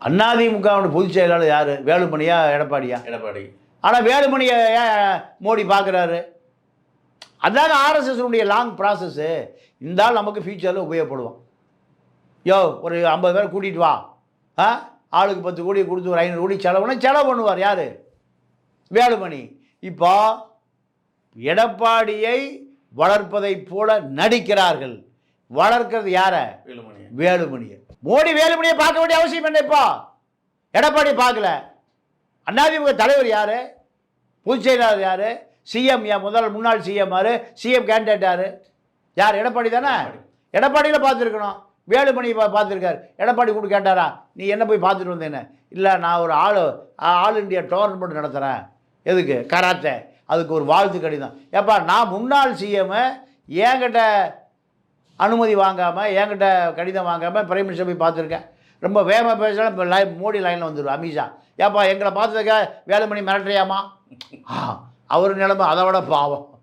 அதிமுகவோட பொதுச் செயலாளர் யார்? வேலுமணியா எடப்பாடியா? எடப்பாடி. ஆனால் வேலுமணியை ஏன் மோடி பார்க்குறாரு? அதாங்க ஆர்எஸ்எஸ்னுடைய லாங் ப்ராசஸ்ஸு. இந்த ஆள் நமக்கு ஃபியூச்சரில் உபயோகப்படுவான். யோ ஒரு 50 பேர் கூட்டிகிட்டு வா, ஆளுக்கு 10 கோடி கொடுத்து ஒரு 500 கோடி செலவு பண்ணுவார் யார்? வேலுமணி. இப்போ எடப்பாடியை வளர்ப்பதைப் போல நடிக்கிறார்கள். வளர்க்கிறது யார? வேலுமணியை. மோடி வேலுமணியை பார்க்க வேண்டிய அவசியம் என்ன? இப்போ எடப்பாடியை பார்க்கல. அதிமுக தலைவர் யார்? பொதுச் செயலாளர் யார்? சிஎம் முன்னாள் சிஎம் யார்? சிஎம் கேண்டிடேட் யார்? யார்? எடப்பாடி தானே. எடப்பாடியில் பார்த்துருக்கணும். வேலுமணி பார்த்துருக்காரு. எடப்பாடி கூட கேட்டாரா, நீ என்ன போய் பார்த்துட்டு வந்தேன்னு? இல்லை, நான் ஒரு ஆல் இண்டியா டோர்னமெண்ட் நடத்துகிறேன். எதுக்கு? கராத்தே. அதுக்கு ஒரு வாழ்த்து கடிதம். ஏப்பா, நான் முன்னாள் சிஎம் என்கிட்ட அனுமதி வாங்காமல், என்கிட்ட கடிதம் வாங்காமல் பிரைம் மினிஸ்டர் போய் பார்த்துருக்கேன். ரொம்ப வேகமாக பேசுகிறேன். இப்போ மோடி லைனில் வந்துடுவோம் அமித்ஷா. ஏப்பா, எங்களை பார்த்ததுக்காக வேலுமணி மிரட்டுறியாமா? அவர் நிலைமை அதை விட பாவம்.